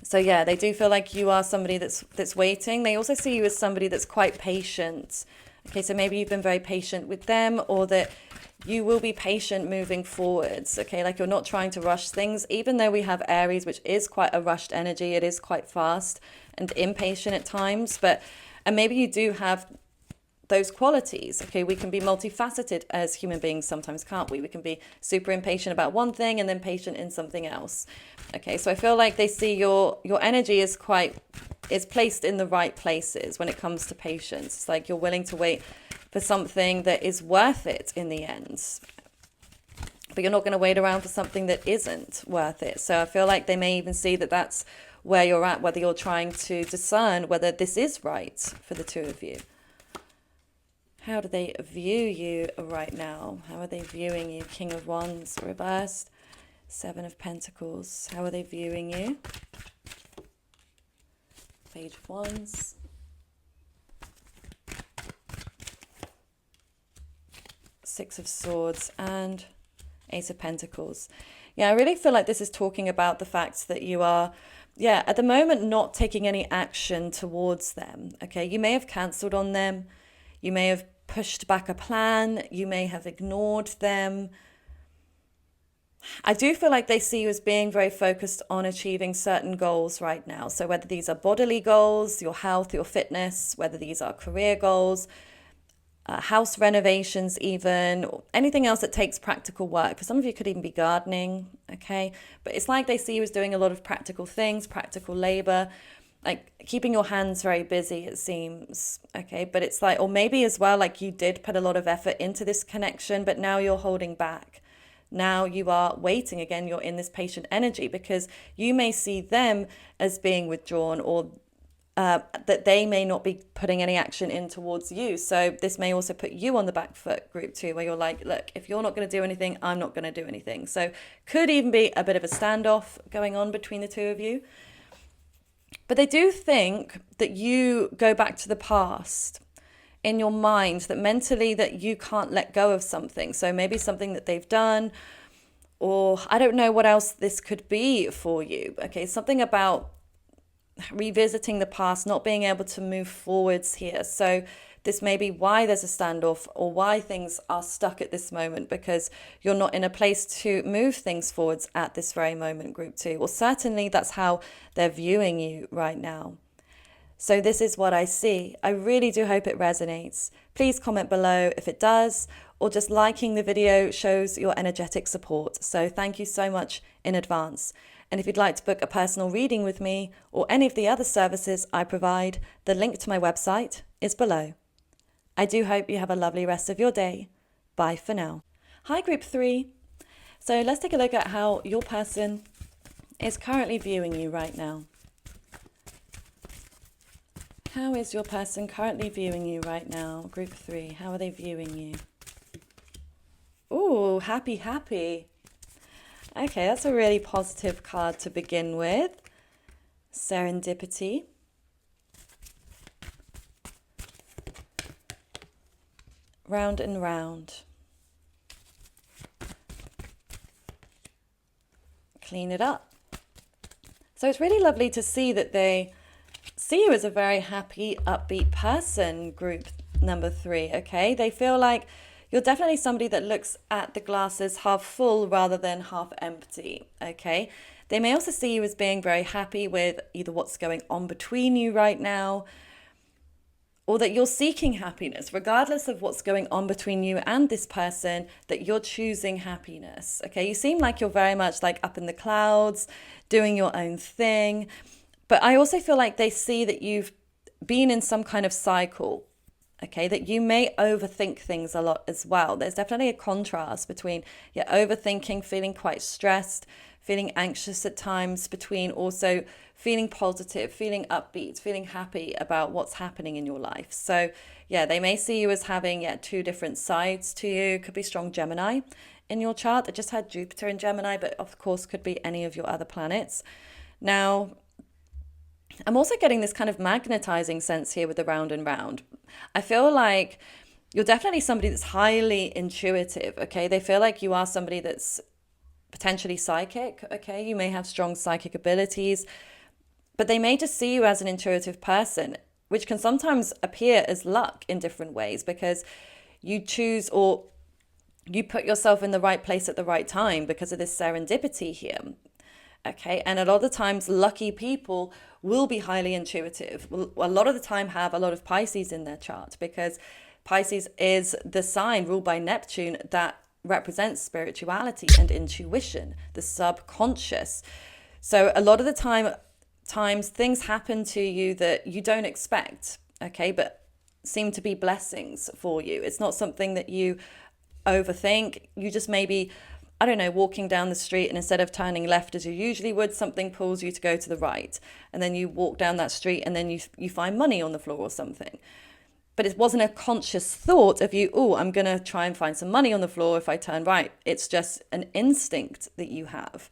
So yeah, they do feel like you are somebody that's waiting. They also see you as somebody that's quite patient. Okay, so maybe you've been very patient with them, or that you will be patient moving forwards, okay? Like you're not trying to rush things, even though we have Aries, which is quite a rushed energy. It is quite fast and impatient at times, and maybe you do have those qualities, okay? We can be multifaceted as human beings sometimes, can't we? We can be super impatient about one thing and then patient in something else, okay? So I feel like they see your energy is placed in the right places when it comes to patience. It's like you're willing to wait for something that is worth it in the end, but you're not going to wait around for something that isn't worth it. So I feel like they may even see that that's where you're at, whether you're trying to discern whether this is right for the two of you. How do they view you right now? How are they viewing you? King of Wands reversed, 7 of Pentacles. How are they viewing you? Page of Wands. Six of Swords and Ace of Pentacles. Yeah, I really feel like this is talking about the fact that you are, at the moment not taking any action towards them. Okay, you may have cancelled on them. You may have pushed back a plan. You may have ignored them. I do feel like they see you as being very focused on achieving certain goals right now. So whether these are bodily goals, your health, your fitness, whether these are career goals, house renovations even, or anything else that takes practical work. For some of you, it could even be gardening, okay? But it's like they see you as doing a lot of practical things, practical labor, like keeping your hands very busy, it seems, okay? But it's like, or maybe as well, like you did put a lot of effort into this connection, but now you're holding back. Now you are waiting again, you're in this patient energy because you may see them as being withdrawn, or that they may not be putting any action in towards you. So this may also put you on the back foot, group 2, where you're like, look, if you're not going to do anything, I'm not going to do anything. So could even be a bit of a standoff going on between the two of you. But they do think that you go back to the past in your mind, that mentally that you can't let go of something. So maybe something that they've done, or I don't know what else this could be for you. Okay, something about revisiting the past, not being able to move forwards here. So this may be why there's a standoff, or why things are stuck at this moment, because you're not in a place to move things forwards at this very moment, group 2. Or certainly that's how they're viewing you right now. So this is what I see. I really do hope it resonates. Please comment below if it does, or just liking the video shows your energetic support. So thank you so much in advance. And if you'd like to book a personal reading with me or any of the other services I provide, the link to my website is below. I do hope you have a lovely rest of your day. Bye for now. Hi, group 3. So let's take a look at how your person is currently viewing you right now. How is your person currently viewing you right now, group 3? How are they viewing you? Ooh, happy, happy. Okay, that's a really positive card to begin with. Serendipity. Round and round. Clean it up. So it's really lovely to see that they see you as a very happy, upbeat person, group number 3, okay? They feel like you're definitely somebody that looks at the glasses half full rather than half empty, okay? They may also see you as being very happy with either what's going on between you right now, or that you're seeking happiness, regardless of what's going on between you and this person, that you're choosing happiness, okay? You seem like you're very much like up in the clouds, doing your own thing. But I also feel like they see that you've been in some kind of cycle, okay, that you may overthink things a lot as well. There's definitely a contrast between overthinking, feeling quite stressed, feeling anxious at times, between also feeling positive, feeling upbeat, feeling happy about what's happening in your life. So yeah, they may see you as having two different sides to you. Could be strong Gemini in your chart. I just had Jupiter in Gemini, but of course could be any of your other planets. Now, I'm also getting this kind of magnetizing sense here with the round and round. I feel like you're definitely somebody that's highly intuitive, okay? They feel like you are somebody that's potentially psychic, okay? You may have strong psychic abilities, but they may just see you as an intuitive person, which can sometimes appear as luck in different ways, because you choose or you put yourself in the right place at the right time because of this serendipity here. Okay, and a lot of the times lucky people will be highly intuitive. Will a lot of the time have a lot of Pisces in their chart, because Pisces is the sign ruled by Neptune that represents spirituality and intuition, the subconscious. So a lot of the times things happen to you that you don't expect, okay, but seem to be blessings for you. It's not something that you overthink. You just maybe, I don't know, walking down the street, and instead of turning left as you usually would, something pulls you to go to the right. And then you walk down that street and then you find money on the floor or something. But it wasn't a conscious thought of you, oh, I'm going to try and find some money on the floor if I turn right. It's just an instinct that you have.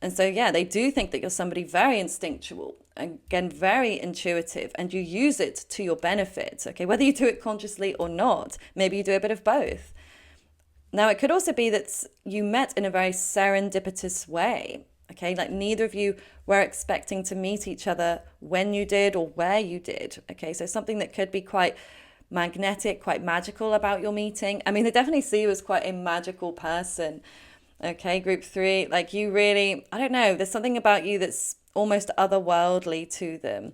And so, yeah, they do think that you're somebody very instinctual, again, very intuitive, and you use it to your benefit, okay? Whether you do it consciously or not, maybe you do a bit of both. Now, it could also be that you met in a very serendipitous way, okay? Like neither of you were expecting to meet each other when you did or where you did, okay? So something that could be quite magnetic, quite magical about your meeting. I mean, they definitely see you as quite a magical person, okay? Group 3, like you really, I don't know, there's something about you that's almost otherworldly to them.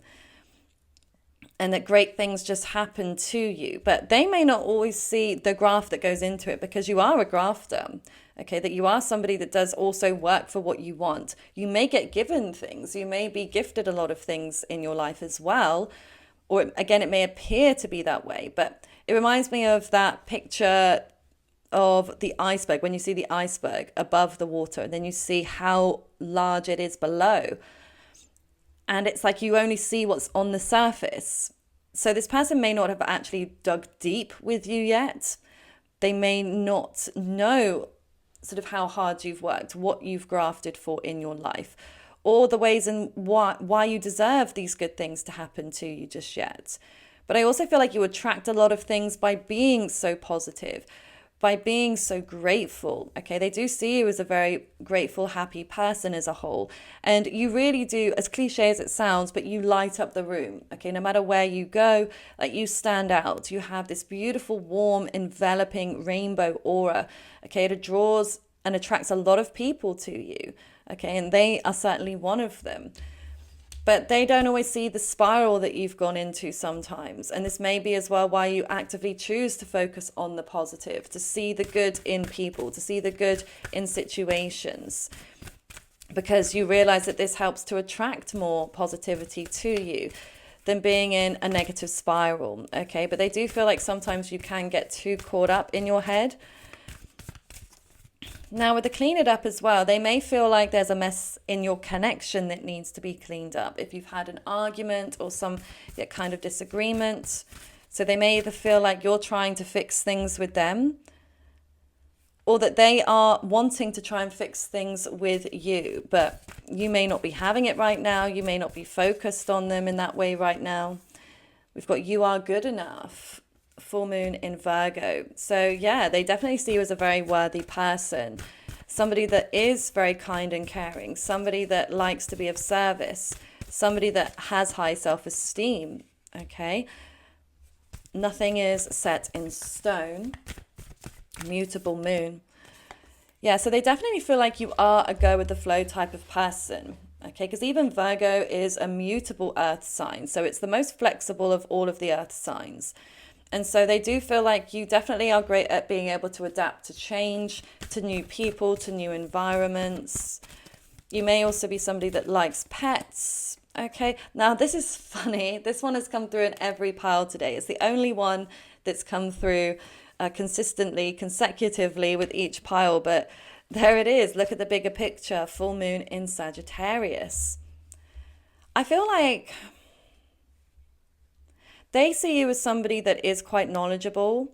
And that great things just happen to you. But they may not always see the graft that goes into it, because you are a grafter, okay? That you are somebody that does also work for what you want. You may get given things. You may be gifted a lot of things in your life as well. Or again, it may appear to be that way. But it reminds me of that picture of the iceberg. When you see the iceberg above the water, and then you see how large it is below. And it's like you only see what's on the surface. So this person may not have actually dug deep with you yet. They may not know sort of how hard you've worked, what you've grafted for in your life, or the ways in why you deserve these good things to happen to you just yet. But I also feel like you attract a lot of things by being so positive, by being so grateful. Okay, they do see you as a very grateful, happy person as a whole. And you really do, as cliche as it sounds, but you light up the room. Okay, no matter where you go, like you stand out. You have this beautiful, warm, enveloping rainbow aura. Okay, it draws and attracts a lot of people to you. Okay, and they are certainly one of them. But they don't always see the spiral that you've gone into sometimes. And this may be as well why you actively choose to focus on the positive, to see the good in people, to see the good in situations, because you realize that this helps to attract more positivity to you than being in a negative spiral. Okay, but they do feel like sometimes you can get too caught up in your head. Now, with the clean it up as well, they may feel like there's a mess in your connection that needs to be cleaned up. If you've had an argument or some kind of disagreement, so they may either feel like you're trying to fix things with them, or that they are wanting to try and fix things with you, but you may not be having it right now. You may not be focused on them in that way right now. We've got you are good enough. Full moon in Virgo. So yeah, they definitely see you as a very worthy person, somebody that is very kind and caring, somebody that likes to be of service, somebody that has high self-esteem. Okay, nothing is set in stone. Mutable moon. Yeah, so they definitely feel like you are a go with the flow type of person. Okay, because even Virgo is a mutable earth sign, so it's the most flexible of all of the earth signs. And so they do feel like you definitely are great at being able to adapt to change, to new people, to new environments. You may also be somebody that likes pets. Okay, now this is funny. This one has come through in every pile today. It's the only one that's come through consistently, consecutively with each pile. But there it is. Look at the bigger picture. Full moon in Sagittarius. I feel like they see you as somebody that is quite knowledgeable.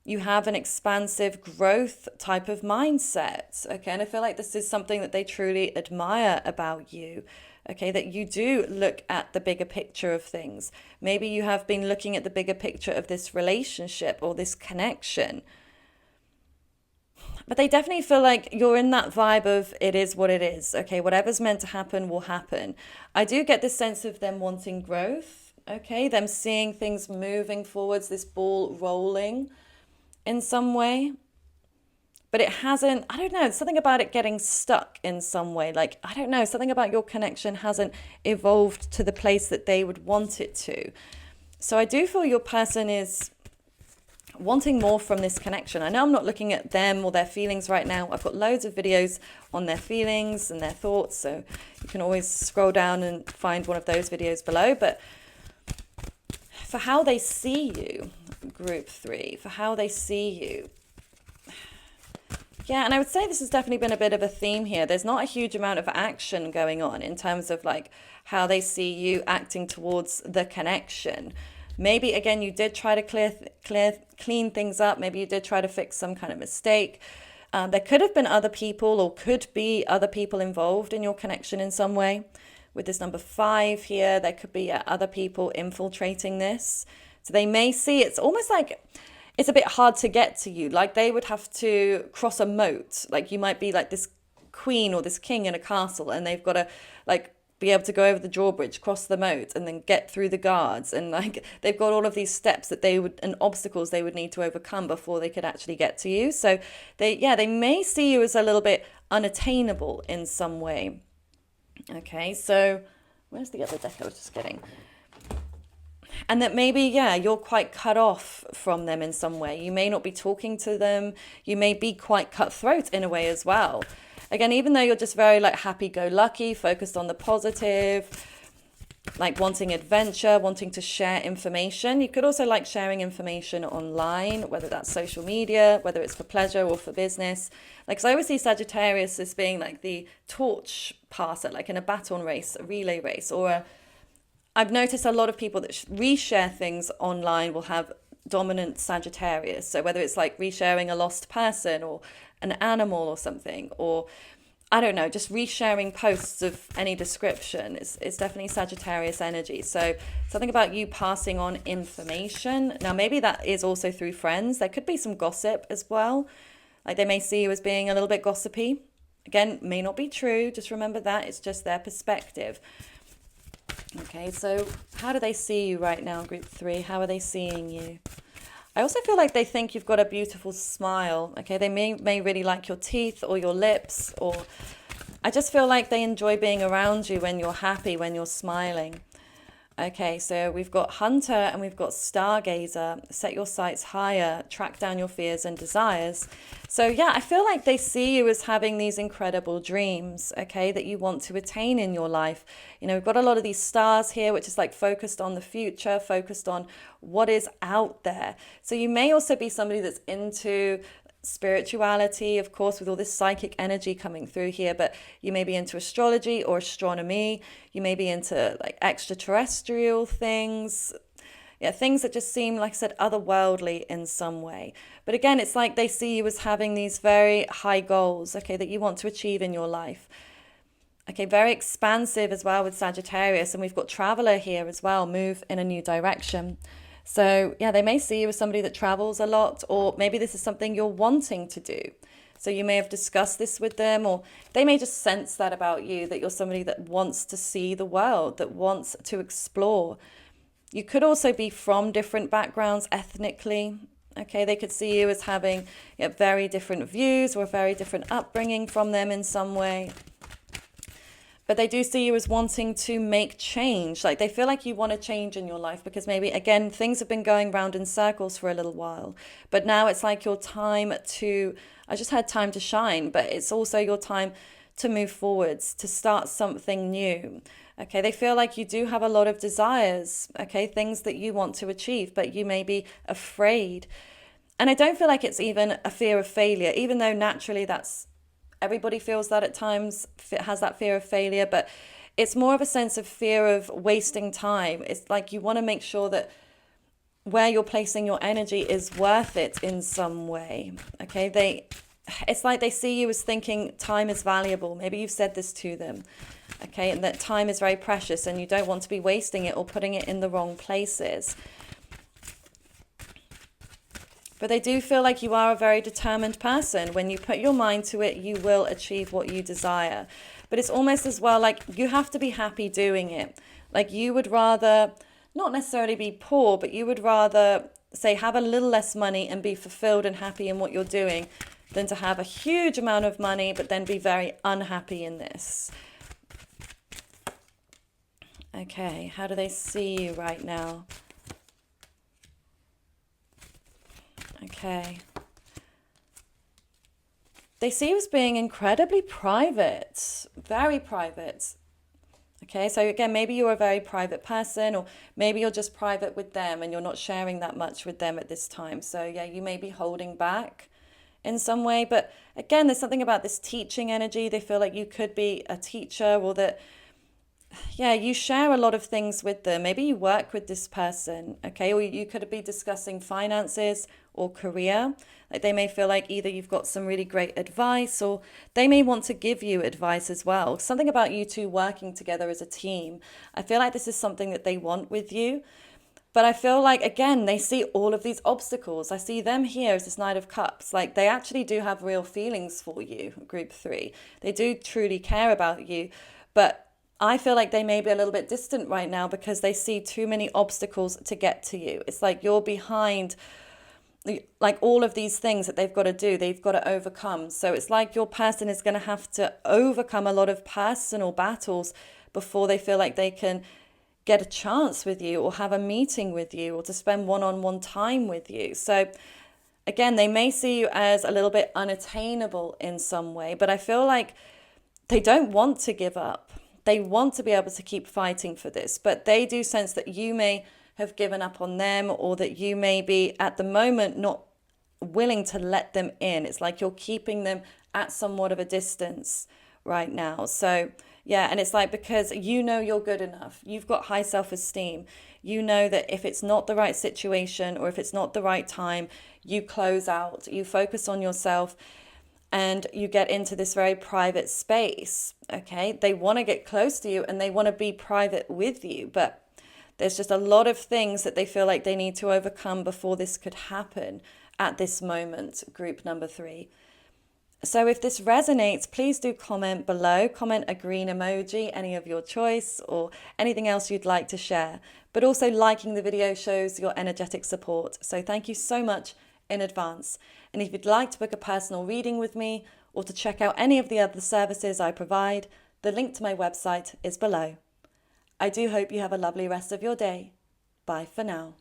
You have an expansive growth type of mindset. Okay, and I feel like this is something that they truly admire about you. Okay, that you do look at the bigger picture of things. Maybe you have been looking at the bigger picture of this relationship or this connection. But they definitely feel like you're in that vibe of it is what it is. Okay, whatever's meant to happen will happen. I do get this sense of them wanting growth. Okay, them seeing things moving forwards, this ball rolling in some way. But it hasn't, I don't know, something about it getting stuck in some way. Like, I don't know, something about your connection hasn't evolved to the place that they would want it to. So I do feel your person is wanting more from this connection. I know I'm not looking at them or their feelings right now. I've got loads of videos on their feelings and their thoughts. So you can always scroll down and find one of those videos below. But for how they see you, group 3, for how they see you. Yeah, and I would say this has definitely been a bit of a theme here. There's not a huge amount of action going on in terms of like how they see you acting towards the connection. Maybe, again, you did try to clean things up. Maybe you did try to fix some kind of mistake. There could have been other people or could be other people involved in your connection in some way. With this number 5 here, there could be other people infiltrating this. So they may see, it's almost like it's a bit hard to get to you. Like they would have to cross a moat. Like you might be like this queen or this king in a castle and they've got to like be able to go over the drawbridge, cross the moat and then get through the guards. And like they've got all of these steps that they would, and obstacles they would need to overcome before they could actually get to you. So they may see you as a little bit unattainable in some way. Okay, so where's the other deck I was just getting? And that maybe, you're quite cut off from them in some way. You may not be talking to them. You may be quite cutthroat in a way as well. Again, even though you're just very like happy-go-lucky, focused on the positive, like wanting adventure, wanting to share information. You could also like sharing information online, whether that's social media, whether it's for pleasure or for business. Like, 'cause I always see Sagittarius as being like the torch passer, like in a baton race, a relay race, I've noticed a lot of people that reshare things online will have dominant Sagittarius. So whether it's like resharing a lost person or an animal or something, or I don't know, just resharing posts of any description, it's definitely Sagittarius energy. So something about you passing on information. Now, maybe that is also through friends. There could be some gossip as well. Like, they may see you as being a little bit gossipy. Again, may not be true. Just remember that. It's just their perspective. Okay, so how do they see you right now, group 3? How are they seeing you? I also feel like they think you've got a beautiful smile. Okay, they may really like your teeth or your lips, or I just feel like they enjoy being around you when you're happy, when you're smiling. Okay, so we've got Hunter and we've got Stargazer. Set your sights higher, track down your fears and desires. So yeah, I feel like they see you as having these incredible dreams, okay, that you want to attain in your life. You know, we've got a lot of these stars here, which is like focused on the future, focused on what is out there. So you may also be somebody that's into spirituality, of course, with all this psychic energy coming through here, but you may be into astrology or astronomy. You may be into like extraterrestrial things, things that just seem, like I said, otherworldly in some way. But again, it's like they see you as having these very high goals, okay, that you want to achieve in your life. Okay, very expansive as well with Sagittarius, and we've got Traveler here as well, move in a new direction. So yeah, they may see you as somebody that travels a lot, or maybe this is something you're wanting to do. So you may have discussed this with them, or they may just sense that about you, that you're somebody that wants to see the world, that wants to explore. You could also be from different backgrounds ethnically. Okay, they could see you as having very different views or a very different upbringing from them in some way. But they do see you as wanting to make change. Like, they feel like you want to change in your life because maybe, again, things have been going round in circles for a little while. But now it's like your time to, I just had time to shine, but it's also your time to move forwards, to start something new. Okay, they feel like you do have a lot of desires, okay, things that you want to achieve, but you may be afraid. And I don't feel like it's even a fear of failure, even though naturally everybody feels that at times, has that fear of failure, but it's more of a sense of fear of wasting time. It's like you want to make sure that where you're placing your energy is worth it in some way. Okay, it's like they see you as thinking time is valuable. Maybe you've said this to them. Okay, and that time is very precious and you don't want to be wasting it or putting it in the wrong places. But they do feel like you are a very determined person. When you put your mind to it, you will achieve what you desire. But it's almost as well like you have to be happy doing it. Like, you would rather not necessarily be poor, but you would rather, say, have a little less money and be fulfilled and happy in what you're doing than to have a huge amount of money but then be very unhappy in this. Okay, how do they see you right now? Okay. They see you as being incredibly private, very private. Okay, so again, maybe you're a very private person, or maybe you're just private with them and you're not sharing that much with them at this time. So yeah, you may be holding back in some way. But again, there's something about this teaching energy. They feel like you could be a teacher, or that, yeah, you share a lot of things with them. Maybe you work with this person, okay? Or you could be discussing finances or career. Like, they may feel like either you've got some really great advice, or they may want to give you advice as well. Something about you two working together as a team. I feel like this is something that they want with you. But I feel like, again, they see all of these obstacles. I see them here as this Knight of Cups. Like, they actually do have real feelings for you, group 3. They do truly care about you. But I feel like they may be a little bit distant right now because they see too many obstacles to get to you. It's like you're behind, like, all of these things that they've got to do, they've got to overcome. So it's like your person is going to have to overcome a lot of personal battles before they feel like they can get a chance with you or have a meeting with you or to spend one-on-one time with you. So again, they may see you as a little bit unattainable in some way, but I feel like they don't want to give up. They want to be able to keep fighting for this, but they do sense that you may have given up on them, or that you may be at the moment not willing to let them in. It's like you're keeping them at somewhat of a distance right now. So yeah, and it's like, because you know you're good enough, you've got high self-esteem, you know that if it's not the right situation or if it's not the right time, you close out, you focus on yourself, and you get into this very private space. Okay, they want to get close to you and they want to be private with you, but there's just a lot of things that they feel like they need to overcome before this could happen at this moment, group number 3. So if this resonates, please do comment below. Comment a green emoji, any of your choice, or anything else you'd like to share. But also, liking the video shows your energetic support. So thank you so much in advance. And if you'd like to book a personal reading with me, or to check out any of the other services I provide, the link to my website is below. I do hope you have a lovely rest of your day. Bye for now.